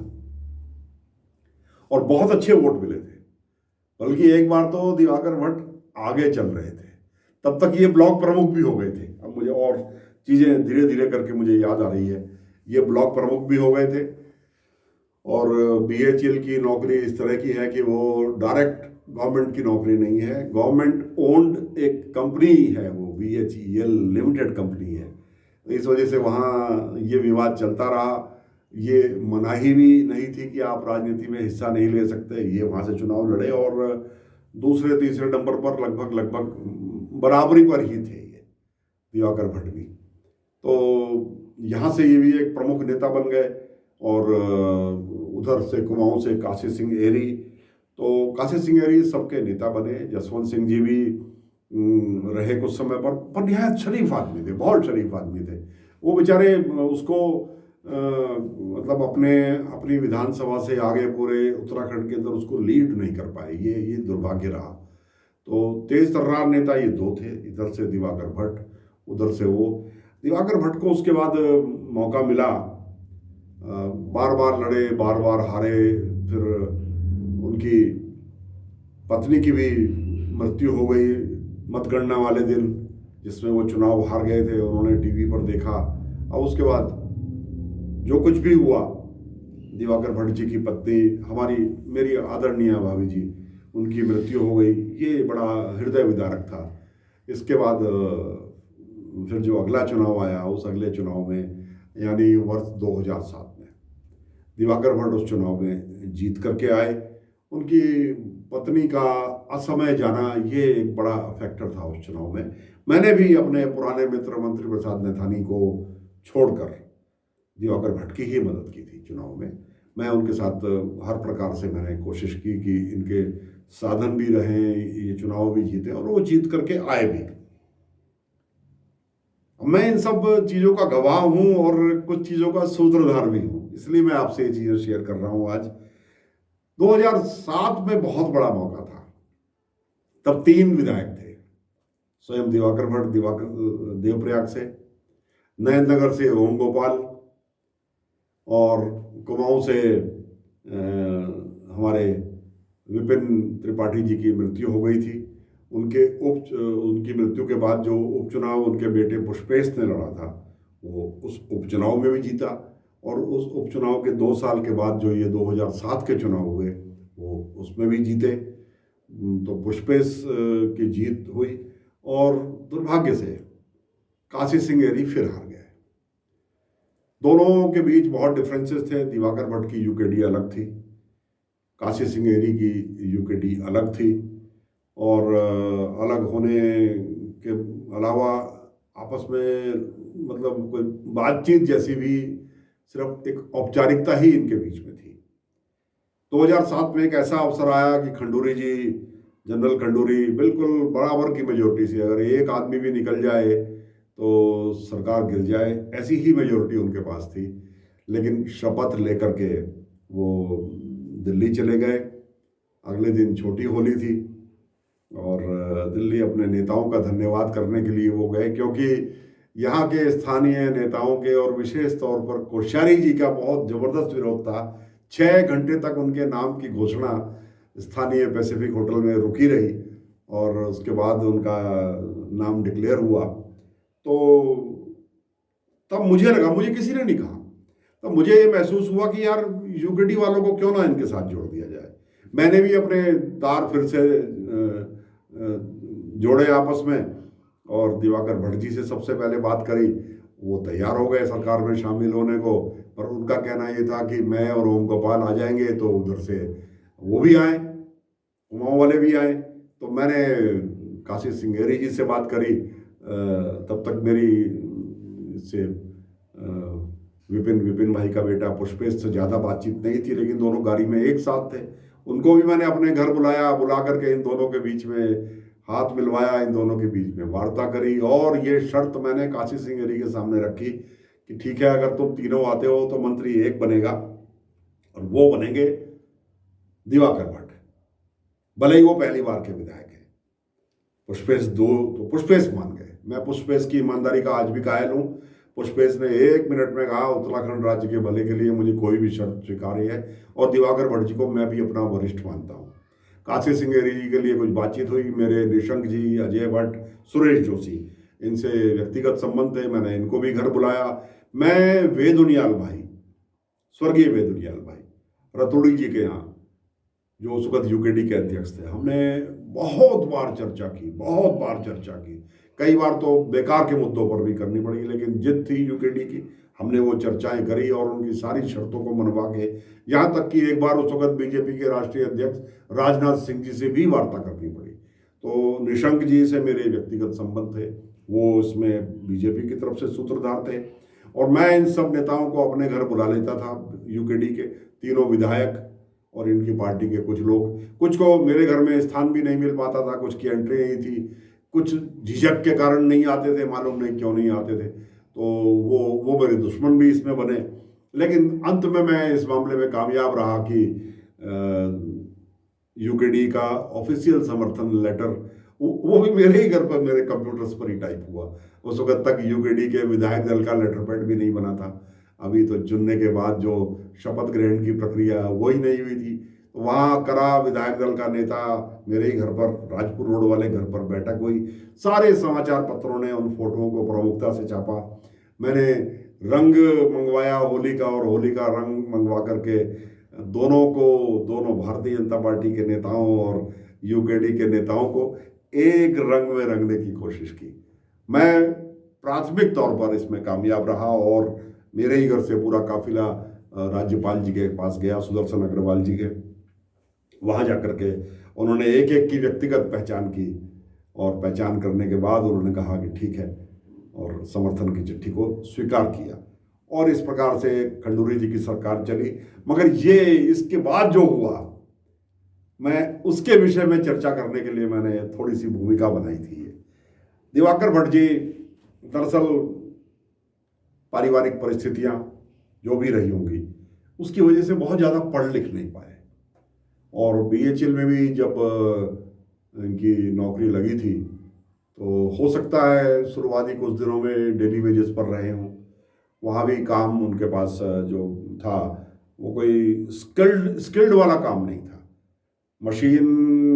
और बहुत अच्छे वोट मिले थे। बल्कि एक बार तो दिवाकर भट्ट आगे चल रहे थे, तब तक ये ब्लॉक प्रमुख भी हो गए थे। अब मुझे और चीज़ें धीरे धीरे करके मुझे याद आ रही है, ये ब्लॉक प्रमुख भी हो गए थे। और बीएचईएल की नौकरी इस तरह की है कि वो डायरेक्ट गवर्नमेंट की नौकरी नहीं है, गवर्नमेंट ओन्ड एक कंपनी है, वो बीएचईएल लिमिटेड कंपनी है। इस वजह से वहाँ ये विवाद चलता रहा। ये मनाही भी नहीं थी कि आप राजनीति में हिस्सा नहीं ले सकते। ये वहाँ से चुनाव लड़े और दूसरे तीसरे नंबर पर लगभग बराबरी पर ही थे ये दिवाकर भट्ट भी। तो यहाँ से ये भी एक प्रमुख नेता बन गए। और उधर से कुमाऊं से काशी सिंह एरी, तो काशी सिंह एरी सबके नेता बने। जसवंत सिंह जी भी रहे कुछ समय पर निहायत शरीफ आदमी थे, बहुत शरीफ आदमी थे वो बेचारे। उसको मतलब अपनी विधानसभा से आगे पूरे उत्तराखंड के अंदर उसको लीड नहीं कर पाए, ये दुर्भाग्य रहा। तो तेज तर्रार नेता ये दो थे, इधर से दिवाकर भट्ट, उधर से वो। दिवाकर भट्ट को उसके बाद मौका मिला, बार बार लड़े, बार बार हारे। फिर उनकी पत्नी की भी मृत्यु हो गई मतगणना वाले दिन, जिसमें वो चुनाव हार गए थे, उन्होंने टीवी पर देखा। और उसके बाद जो कुछ भी हुआ, दिवाकर भट्ट जी की पत्नी मेरी आदरणीय भाभी जी, उनकी मृत्यु हो गई। ये बड़ा हृदय विदारक था। इसके बाद फिर जो अगला चुनाव आया, उस अगले चुनाव में यानी वर्ष 2007 में दिवाकर भट्ट उस चुनाव में जीत करके आए। उनकी पत्नी का असमय जाना ये एक बड़ा फैक्टर था उस चुनाव में। मैंने भी अपने पुराने मित्र मंत्री प्रसाद नैथानी को छोड़कर दिवाकर भट्ट की ही मदद की थी चुनाव में। मैं उनके साथ हर प्रकार से मैंने कोशिश की कि इनके साधन भी रहें, ये चुनाव भी जीते, और वो जीत करके आए भी। मैं इन सब चीज़ों का गवाह हूँ और कुछ चीज़ों का सूत्रधार भी हूँ, इसलिए मैं आपसे ये चीज़ें शेयर कर रहा हूँ आज। 2007 में बहुत बड़ा मौका था। तब 3 विधायक थे, स्वयं दिवाकर भट्ट देवप्रयाग से, नयननगर से ओम गोपाल, और कुमाऊं से हमारे विपिन त्रिपाठी जी की मृत्यु हो गई थी। उनकी मृत्यु के बाद जो उपचुनाव उनके बेटे पुष्पेश ने लड़ा था, वो उस उपचुनाव में भी जीता। और उस उपचुनाव के 2 साल के बाद जो ये 2007 के चुनाव हुए, वो उसमें भी जीते। तो पुष्पेश की जीत हुई, और दुर्भाग्य से काशी सिंह एरी फिर हार गए। दोनों के बीच बहुत डिफरेंसेस थे। दिवाकर भट्ट की यूकेडी अलग थी, काशी सिंह एरी की यूकेडी अलग थी। और अलग होने के अलावा आपस में मतलब कोई बातचीत जैसी भी सिर्फ एक औपचारिकता ही इनके बीच में थी। 2007 में एक ऐसा अवसर आया कि खंडूरी जी, जनरल खंडूरी, बिल्कुल बराबर की मेजोरिटी से, अगर एक आदमी भी निकल जाए तो सरकार गिर जाए, ऐसी ही मेजोरिटी उनके पास थी। लेकिन शपथ लेकर के वो दिल्ली चले गए। अगले दिन छोटी होली थी, और दिल्ली अपने नेताओं का धन्यवाद करने के लिए वो गए, क्योंकि यहाँ के स्थानीय नेताओं के और विशेष तौर पर कोश्यारी जी का बहुत ज़बरदस्त विरोध था। 6 घंटे तक उनके नाम की घोषणा स्थानीय पैसिफिक होटल में रुकी रही, और उसके बाद उनका नाम डिक्लेयर हुआ। तो तब मुझे लगा, मुझे किसी ने नहीं कहा, तब मुझे ये महसूस हुआ कि यार यूकेडी वालों को क्यों ना इनके साथ जोड़ दिया जाए। मैंने भी अपने तार फिर से जोड़े आपस में, और दिवाकर भट्ट जी से सबसे पहले बात करी। वो तैयार हो गए सरकार में शामिल होने को, पर उनका कहना ये था कि मैं और ओम गोपाल आ जाएंगे, तो उधर से वो भी आए, कुमाऊं वाले भी आए। तो मैंने काशी सिंह एरी जी से बात करी। तब तक मेरी इससे विपिन विपिन भाई का बेटा पुष्पेश से ज़्यादा बातचीत नहीं थी, लेकिन दोनों गाड़ी में एक साथ थे। उनको भी मैंने अपने घर बुलाया, बुला करके इन दोनों के बीच में हाथ मिलवाया, इन दोनों के बीच में वार्ता करी, और ये शर्त मैंने काशी सिंह गिरी के सामने रखी कि ठीक है, अगर तुम तीनों आते हो तो मंत्री एक बनेगा, और वो बनेंगे दिवाकर भट्ट, भले ही वो पहली बार के विधायक हैं। पुष्पेश दो, तो पुष्पेश मान गए। मैं पुष्पेश की ईमानदारी का आज भी कायल हूँ। पुष्पेश ने 1 मिनट में कहा, उत्तराखंड राज्य के भले के लिए मुझे कोई भी शर्त स्वीकार्य है, और दिवाकर भट्ट जी को मैं भी अपना वरिष्ठ मानता हूँ। काशी सिंह गिरी जी के लिए कुछ बातचीत हुई, मेरे निशंक जी, अजय भट्ट, सुरेश जोशी, इनसे व्यक्तिगत संबंध थे, मैंने इनको भी घर बुलाया। मैं वेदुनियाल भाई, स्वर्गीय वेदुनियाल भाई रतोड़ी जी के यहाँ, जो उस वक्त यूकेडी के अध्यक्ष थे, हमने बहुत बार चर्चा की, बहुत बार चर्चा की। कई बार तो बेकार के मुद्दों पर भी करनी पड़ी, लेकिन जिद थी यूकेडी की, हमने वो चर्चाएं करी और उनकी सारी शर्तों को मनवा के, यहाँ तक कि एक बार उस वक्त बीजेपी के राष्ट्रीय अध्यक्ष राजनाथ सिंह जी से भी वार्ता करनी पड़ी। तो निशंक जी से मेरे व्यक्तिगत संबंध थे, वो इसमें बीजेपी की तरफ से सूत्रधार थे, और मैं इन सब नेताओं को अपने घर बुला लेता था, यूकेडी के तीनों विधायक और इनकी पार्टी के कुछ लोग। कुछ को मेरे घर में स्थान भी नहीं मिल पाता था, कुछ की एंट्री नहीं थी, कुछ झिझक के कारण नहीं आते थे, मालूम नहीं क्यों नहीं आते थे, तो वो मेरे दुश्मन भी इसमें बने। लेकिन अंत में मैं इस मामले में कामयाब रहा कि यूकेडी का ऑफिशियल समर्थन लेटर वो भी मेरे ही घर पर, मेरे कंप्यूटर्स पर ही टाइप हुआ। उस वक्त तक यूकेडी के विधायक दल का लेटर पैड भी नहीं बना था। अभी तो चुनने के बाद जो शपथ ग्रहण की प्रक्रिया वो ही नहीं हुई थी, तो वहाँ करा विधायक दल का नेता मेरे ही घर पर, राजपुर रोड वाले घर पर बैठक हुई। सारे समाचार पत्रों ने उन फोटोओं को प्रमुखता से छापा। मैंने रंग मंगवाया होली का, और होली का रंग मंगवा करके दोनों भारतीय जनता पार्टी के नेताओं और यूकेडी के नेताओं को एक रंग में रंगने की कोशिश की। मैं प्राथमिक तौर पर इसमें कामयाब रहा, और मेरे ही घर से पूरा काफिला राज्यपाल जी के पास गया, सुदर्शन अग्रवाल जी के। वहाँ जाकर के उन्होंने एक एक की व्यक्तिगत पहचान की, और पहचान करने के बाद उन्होंने कहा कि ठीक है, और समर्थन की चिट्ठी को स्वीकार किया, और इस प्रकार से खंडूरी जी की सरकार चली। मगर ये इसके बाद जो हुआ, मैं उसके विषय में चर्चा करने के लिए मैंने थोड़ी सी भूमिका बनाई थी। दिवाकर भट्ट जी दरअसल पारिवारिक परिस्थितियां जो भी रही होंगी, उसकी वजह से बहुत ज़्यादा पढ़ लिख नहीं पाए, और बीएचईएल में भी जब इनकी नौकरी लगी थी तो हो सकता है शुरुआती कुछ दिनों में डेली वेजेस पर रहे हों। वहाँ भी काम उनके पास जो था वो कोई स्किल्ड वाला काम नहीं था।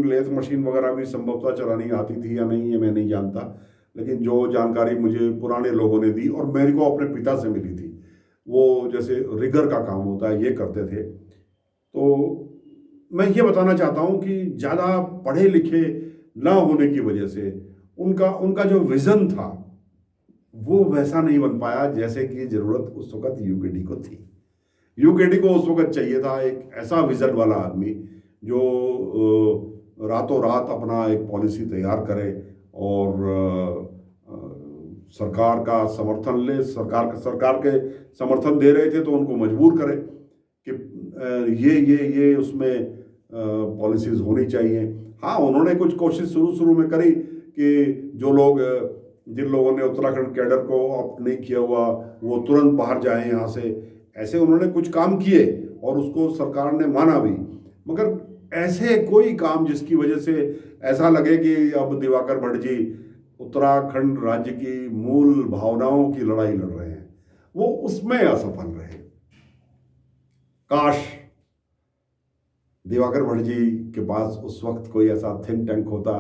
लेथ मशीन वगैरह भी संभवतः चलानी आती थी या नहीं, ये मैं नहीं जानता, लेकिन जो जानकारी मुझे पुराने लोगों ने दी और मेरे को अपने पिता से मिली थी, वो जैसे रिगर का काम होता है ये करते थे। तो मैं ये बताना चाहता हूँ कि ज़्यादा पढ़े लिखे ना होने की वजह से उनका जो विज़न था वो वैसा नहीं बन पाया जैसे कि ज़रूरत उस वक्त यूकेडी को थी। यूकेडी को उस वक्त चाहिए था एक ऐसा विज़न वाला आदमी जो रातों रात अपना एक पॉलिसी तैयार करे और सरकार का समर्थन ले। सरकार के समर्थन दे रहे थे तो उनको मजबूर करे कि ये उसमें पॉलिसीज़ होनी चाहिए। हाँ, उन्होंने कुछ कोशिश शुरू में करी कि जिन लोगों ने उत्तराखंड कैडर को ऑप्ट नहीं किया हुआ वो तुरंत बाहर जाएं यहाँ से, ऐसे उन्होंने कुछ काम किए और उसको सरकार ने माना भी। मगर ऐसे कोई काम जिसकी वजह से ऐसा लगे कि अब दिवाकर भट्ट जी उत्तराखंड राज्य की मूल भावनाओं की लड़ाई लड़ रहे हैं, वो उसमें असफल रहे। काश दिवाकर भट्ट जी के पास उस वक्त कोई ऐसा थिंक टैंक होता।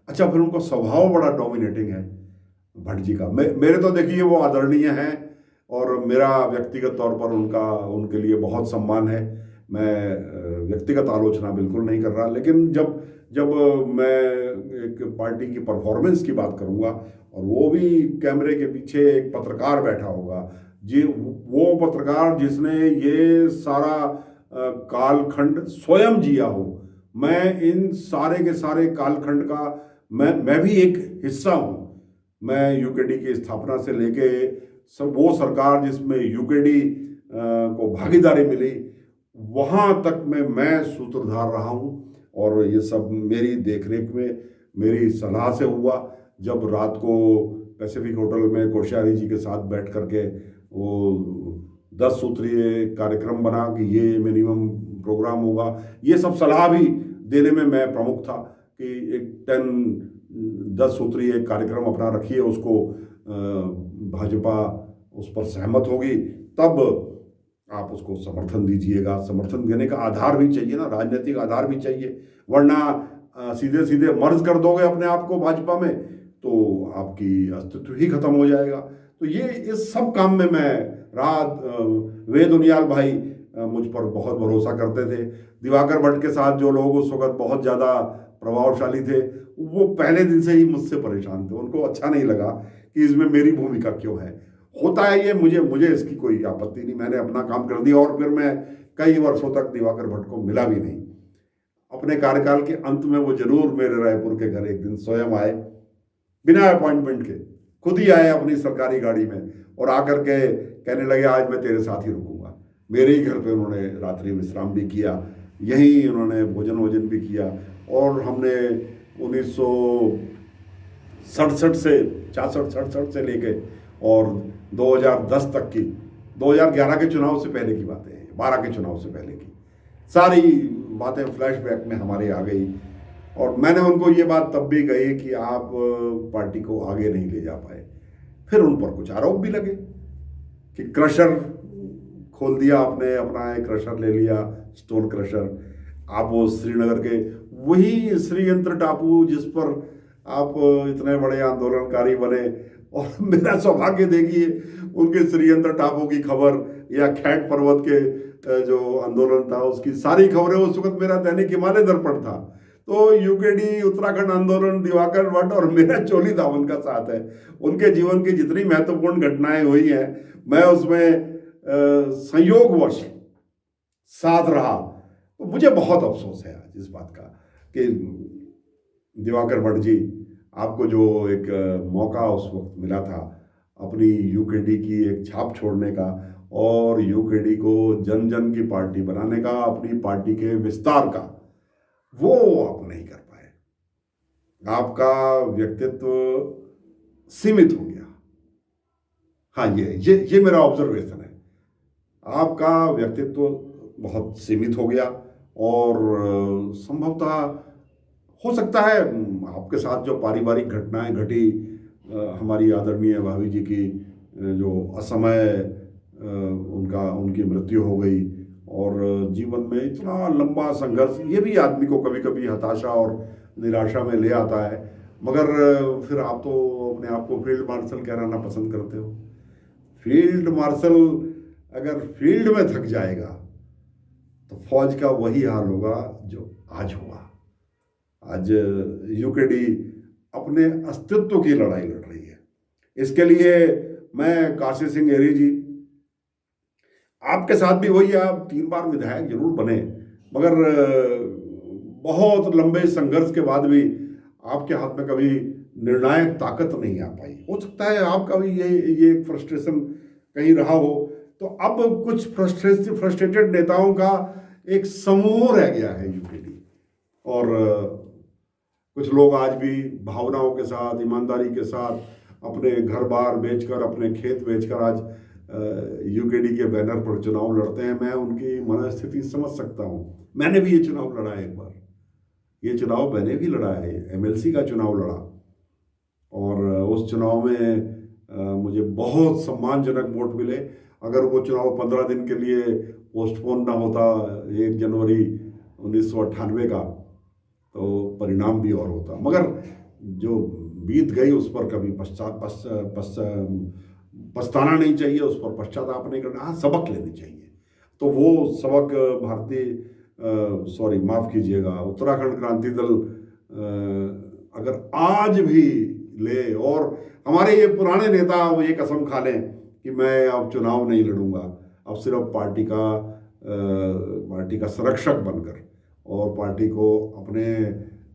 अच्छा, फिर उनका स्वभाव बड़ा डोमिनेटिंग है भट्ट जी का। मेरे तो देखिए वो आदरणीय हैं और मेरा व्यक्तिगत तौर पर उनके लिए बहुत सम्मान है। मैं व्यक्तिगत आलोचना बिल्कुल नहीं कर रहा, लेकिन जब मैं एक पार्टी की परफॉर्मेंस की बात करूंगा और वो भी कैमरे के पीछे एक पत्रकार बैठा होगा, वो पत्रकार जिसने ये सारा कालखंड स्वयं जिया हो, मैं इन सारे के सारे कालखंड का मैं भी एक हिस्सा हूँ। मैं यूकेडी की स्थापना से लेके सब वो सरकार जिसमें यूकेडी को भागीदारी मिली, वहाँ तक में मैं सूत्रधार रहा हूँ। और ये सब मेरी देखरेख में, मेरी सलाह से हुआ। जब रात को पैसिफिक होटल में कोश्यारी जी के साथ बैठ करके वो 10 सूत्रीय कार्यक्रम बना कि ये मिनिमम प्रोग्राम होगा, ये सब सलाह भी देने में मैं प्रमुख था कि एक 10 सूत्रीय कार्यक्रम अपना रखिए, उसको भाजपा उस पर सहमत होगी तब आप उसको समर्थन दीजिएगा। समर्थन देने का आधार भी चाहिए ना, राजनीतिक आधार भी चाहिए, वरना सीधे सीधे मर्ज कर दोगे अपने आप को भाजपा में तो आपकी अस्तित्व ही खत्म हो जाएगा। तो ये इस सब काम में मैं वेद उनियाल भाई मुझ पर बहुत भरोसा करते थे। दिवाकर भट्ट के साथ जो लोग उस वक्त बहुत ज़्यादा प्रभावशाली थे, वो पहले दिन से ही मुझसे परेशान थे। उनको अच्छा नहीं लगा कि इसमें मेरी भूमिका क्यों है। होता है ये, मुझे इसकी कोई आपत्ति नहीं, मैंने अपना काम कर दिया। और फिर मैं कई वर्षों तक दिवाकर भट्ट को मिला भी नहीं। अपने कार्यकाल के अंत में वो जरूर मेरे रायपुर के घर एक दिन स्वयं आए, बिना अपॉइंटमेंट के खुद ही आए अपनी सरकारी गाड़ी में और आकर के कहने लगे आज मैं तेरे साथ ही रुकूंगा। मेरे ही घर पे उन्होंने रात्रि विश्राम भी किया, यहीं उन्होंने भोजन भी किया। और हमने 1967 से 66-67 से लेके और 2010 तक की, 2011 के चुनाव से पहले की बातें हैं, 12 के चुनाव से पहले की सारी बातें फ्लैशबैक में हमारे आ गई। और मैंने उनको ये बात तब भी कही कि आप पार्टी को आगे नहीं ले जा पाए। फिर उन पर कुछ आरोप भी लगे कि क्रशर खोल दिया आपने, अपना एक क्रशर ले लिया, स्टोन क्रशर। आप वो श्रीनगर के वही श्रीयंत्र टापू जिस पर आप इतने बड़े आंदोलनकारी बने, और मेरा सौभाग्य देखिए उनके श्रीयंत्र टापू की खबर या खैट पर्वत के जो आंदोलन था उसकी सारी खबरें उस वक्त मेरा दैनिक हिमालय दर्पण था। तो यूकेडी, उत्तराखंड आंदोलन, दिवाकर भट्ट और मेरा चोली दामन का साथ है। उनके जीवन की जितनी महत्वपूर्ण घटनाएं हुई हैं मैं उसमें संयोगवश साथ रहा। तो मुझे बहुत अफसोस है आज इस बात का कि दिवाकर भट्ट जी, आपको जो एक मौका उस वक्त मिला था अपनी यूकेडी की एक छाप छोड़ने का और यूकेडी को जन जन की पार्टी बनाने का, अपनी पार्टी के विस्तार का, वो आप नहीं कर पाए। आपका व्यक्तित्व सीमित हो गया। हाँ, ये मेरा ऑब्जर्वेशन है। आपका व्यक्तित्व बहुत सीमित हो गया और संभवतः हो सकता है आपके साथ जो पारिवारिक घटनाएं घटी, हमारी आदरणीय भाभी जी की जो असमय उनकी मृत्यु हो गई और जीवन में इतना लंबा संघर्ष, ये भी आदमी को कभी कभी हताशा और निराशा में ले आता है। मगर फिर आप तो अपने आप को फील्ड मार्शल कहना पसंद करते हो। फील्ड मार्शल अगर फील्ड में थक जाएगा तो फौज का वही हाल होगा जो आज हुआ। आज यूकेडी अपने अस्तित्व की लड़ाई लड़ रही है। इसके लिए मैं काशी सिंह एरी जी, आपके साथ भी वही, आप 3 बार विधायक जरूर बने, मगर बहुत लंबे संघर्ष के बाद भी आपके हाथ में कभी निर्णायक ताकत नहीं आ पाई। हो सकता है आपका भी ये फ्रस्ट्रेशन कहीं रहा हो। तो अब कुछ फ्रस्ट्रेटेड नेताओं का एक समूह रह गया है यूकेडी, और कुछ लोग आज भी भावनाओं के साथ, ईमानदारी के साथ अपने घर बार बेचकर, अपने खेत बेचकर आज यूकेडी के बैनर पर चुनाव लड़ते हैं। मैं उनकी मनस्थिति समझ सकता हूँ। मैंने भी ये चुनाव लड़ा है, एक बार ये चुनाव मैंने भी लड़ा है, एमएलसी का चुनाव लड़ा, और उस चुनाव में मुझे बहुत सम्मानजनक वोट मिले। अगर वो चुनाव 15 दिन के लिए पोस्टपोन ना होता 1 जनवरी 1998 का, तो परिणाम भी और होता। मगर जो बीत गई उस पर कभी पछताना नहीं चाहिए, उस पर पश्चाताप नहीं करना, हाँ सबक लेने चाहिए। तो वो सबक माफ़ कीजिएगा, उत्तराखंड क्रांति दल अगर आज भी ले और हमारे ये पुराने नेता वो ये कसम खा लें कि मैं अब चुनाव नहीं लड़ूंगा, अब सिर्फ पार्टी का संरक्षक बनकर और पार्टी को अपने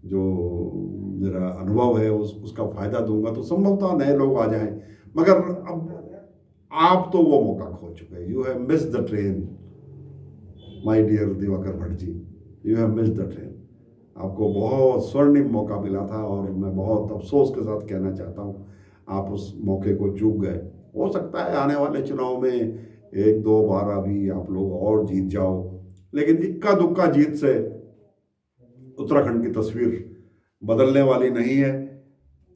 जो मेरा अनुभव है उसका फ़ायदा दूंगा, तो संभवतः नए लोग आ जाएं। मगर अब आप तो वो मौका खो चुके हैं। You have miss the train my dear Diwakar Bhatt ji, you have miss the train. आपको बहुत स्वर्णिम मौका मिला था और मैं बहुत अफसोस के साथ कहना चाहता हूँ आप उस मौके को चूक गए। हो सकता है आने वाले चुनाव में एक दो बार अभी आप लोग और जीत जाओ, लेकिन इक्का दुक्का जीत से उत्तराखंड की तस्वीर बदलने वाली नहीं है।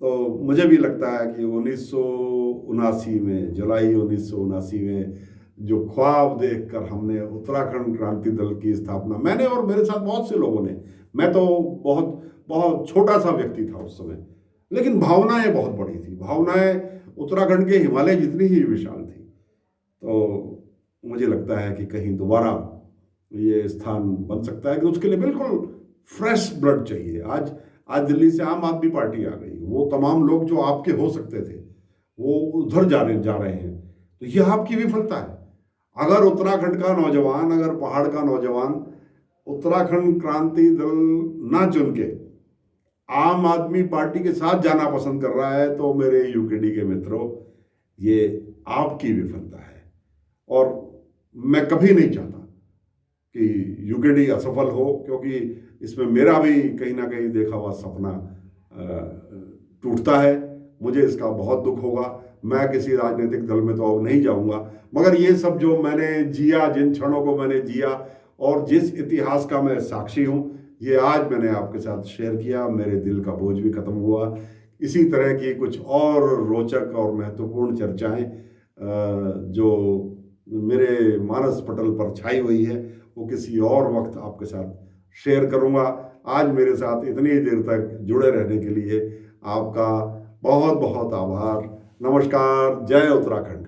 तो मुझे भी लगता है कि 1979 में, जुलाई 1979 में जो ख्वाब देखकर हमने उत्तराखंड क्रांति दल की स्थापना, मैंने और मेरे साथ बहुत से लोगों ने, मैं तो बहुत बहुत छोटा सा व्यक्ति था उस समय, लेकिन भावनाएं बहुत बड़ी थी। भावनाएं उत्तराखंड के हिमालय जितनी ही विशाल थी। तो मुझे लगता है कि कहीं दोबारा ये स्थान बन सकता है कि उसके लिए बिल्कुल फ्रेश ब्लड चाहिए। आज दिल्ली से आम आदमी पार्टी आ गई, वो तमाम लोग जो आपके हो सकते थे वो उधर जा रहे हैं। तो ये आपकी विफलता है। अगर उत्तराखंड का नौजवान, अगर पहाड़ का नौजवान उत्तराखंड क्रांति दल ना चुन के आम आदमी पार्टी के साथ जाना पसंद कर रहा है, तो मेरे यूकेडी के मित्रों, ये आपकी विफलता है। और मैं कभी नहीं चाहता कि यूकेडी असफल हो, क्योंकि इसमें मेरा भी कहीं ना कहीं देखा हुआ सपना टूटता है। मुझे इसका बहुत दुख होगा। मैं किसी राजनीतिक दल में तो अब नहीं जाऊंगा, मगर ये सब जो मैंने जिया, जिन क्षणों को मैंने जिया और जिस इतिहास का मैं साक्षी हूँ, ये आज मैंने आपके साथ शेयर किया। मेरे दिल का बोझ भी खत्म हुआ। इसी तरह की कुछ और रोचक और महत्वपूर्ण चर्चाएं जो मेरे मानस पटल पर छाई हुई है, वो किसी और वक्त आपके साथ शेयर करूंगा। आज मेरे साथ इतनी देर तक जुड़े रहने के लिए आपका बहुत बहुत आभार। नमस्कार। जय उत्तराखंड।